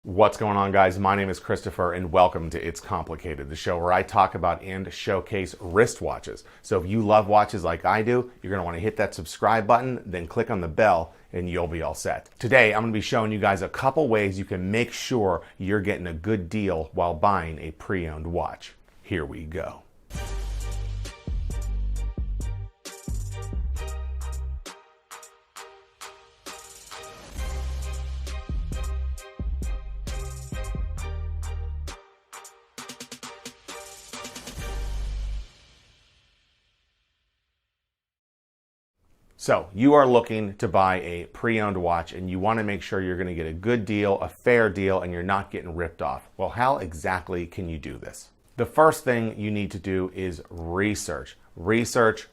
What's going on, guys? My name is Christopher and welcome to It's Complicated, the show where I talk about and showcase wristwatches. So if you love watches like I do, you're going to want to hit that subscribe button, then click on the bell and you'll be all set. Today, I'm going to be showing you guys a couple ways you can make sure you're getting a good deal while buying a pre-owned watch. Here we go. So you are looking to buy a pre-owned watch and you want to make sure you're going to get a good deal, a fair deal, and you're not getting ripped off. Well, how exactly can you do this? The first thing you need to do is research. Research.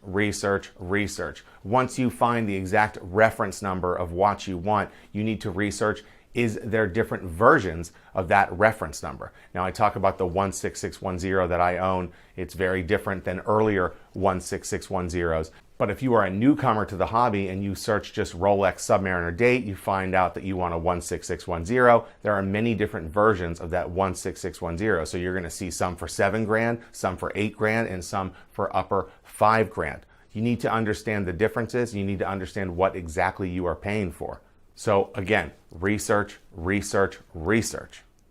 Once you find the exact reference number of watch you want, you need to research, is there different versions of that reference number? Now, I talk about the 16610 that I own. It's very different than earlier 16610s. But if you are a newcomer to the hobby and you search just Rolex Submariner date, you find out that you want a 16610. There are many different versions of that 16610. So you're going to see some for $7,000, some for $8,000, and some for upper $5,000. You need to understand the differences. You need to understand what exactly you are paying for. So again, research.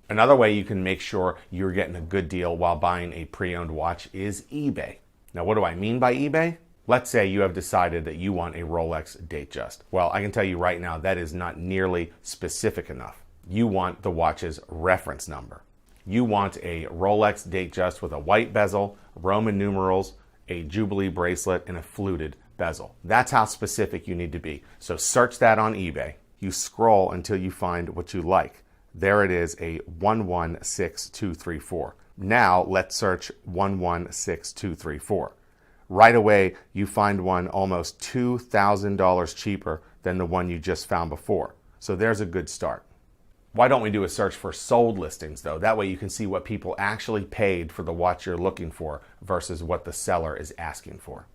Another way you can make sure you're getting a good deal while buying a pre-owned watch is eBay. Now, what do I mean by eBay? Let's say you have decided that you want a Rolex Datejust. Well, I can tell you right now that is not nearly specific enough. You want the watch's reference number. You want a Rolex Datejust with a white bezel, Roman numerals, a Jubilee bracelet, and a fluted bezel. That's how specific you need to be. So search that on eBay. You scroll until you find what you like. There it is, a 116234. Now let's search 116234. Right away, you find one almost $2,000 cheaper than the one you just found before. So there's a good start. Why don't we do a search for sold listings, though? That way you can see what people actually paid for the watch you're looking for versus what the seller is asking for.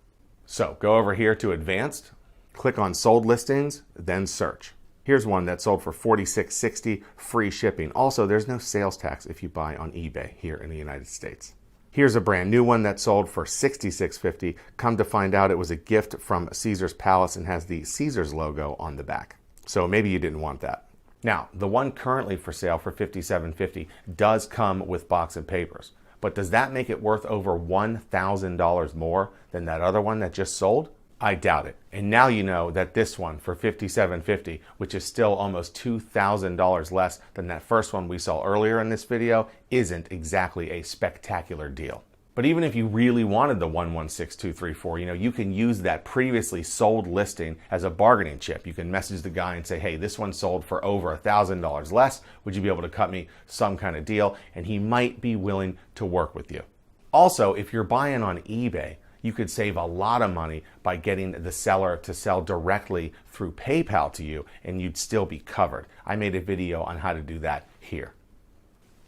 So go over here to Advanced, click on Sold Listings, then Search. Here's one that sold for $46.60, free shipping. Also, there's no sales tax if you buy on eBay here in the United States. Here's a brand new one that sold for $66.50. Come to find out it was a gift from Caesar's Palace and has the Caesar's logo on the back. So maybe you didn't want that. Now, the one currently for sale for $57.50 does come with box and papers. But does that make it worth over $1,000 more than that other one that just sold? I doubt it. And now you know that this one for $57.50, which is still almost $2,000 less than that first one we saw earlier in this video, isn't exactly a spectacular deal. But even if you really wanted the 116234, you can use that previously sold listing as a bargaining chip. You can message the guy and say, hey, this one sold for over $1,000 less. Would you be able to cut me some kind of deal? And he might be willing to work with you. Also, if you're buying on eBay, you could save a lot of money by getting the seller to sell directly through PayPal to you, and you'd still be covered. I made a video on how to do that here.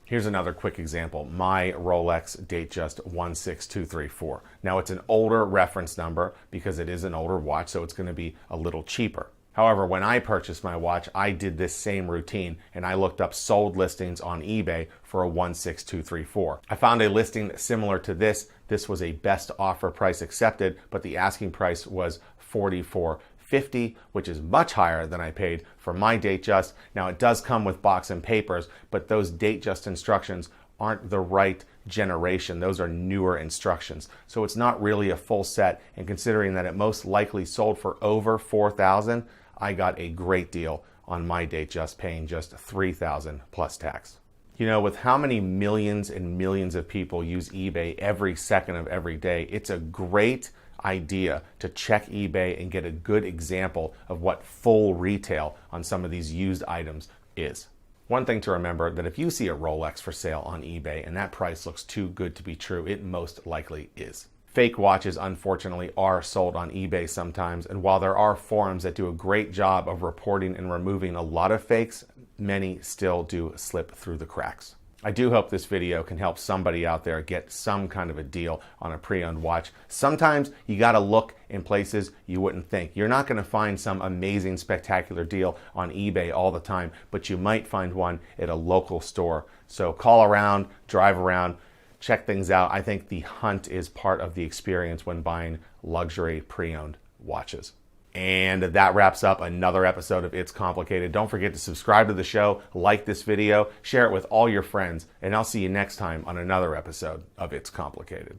Here's another quick example, my Rolex Datejust 16234. Now, it's an older reference number because it is an older watch, so it's going to be a little cheaper. However, when I purchased my watch, I did this same routine and I looked up sold listings on eBay for a 16234. I found a listing similar to this. This was a best offer price accepted, but the asking price was $44.50, which is much higher than I paid for my Datejust. Now, it does come with box and papers, but those Datejust instructions aren't the right generation. Those are newer instructions. So it's not really a full set, and considering that it most likely sold for over $4,000, I got a great deal on my Datejust, paying just $3,000 plus tax. With how many millions and millions of people use eBay every second of every day, it's a great idea to check eBay and get a good example of what full retail on some of these used items is. One thing to remember, that if you see a Rolex for sale on eBay and that price looks too good to be true, it most likely is. Fake watches, unfortunately, are sold on eBay sometimes, and while there are forums that do a great job of reporting and removing a lot of fakes, many still do slip through the cracks. I do hope this video can help somebody out there get some kind of a deal on a pre-owned watch. Sometimes you got to look in places you wouldn't think. You're not going to find some amazing, spectacular deal on eBay all the time, but you might find one at a local store. So call around, drive around, check things out. I think the hunt is part of the experience when buying luxury pre-owned watches. And that wraps up another episode of It's Complicated. Don't forget to subscribe to the show, like this video, share it with all your friends, and I'll see you next time on another episode of It's Complicated.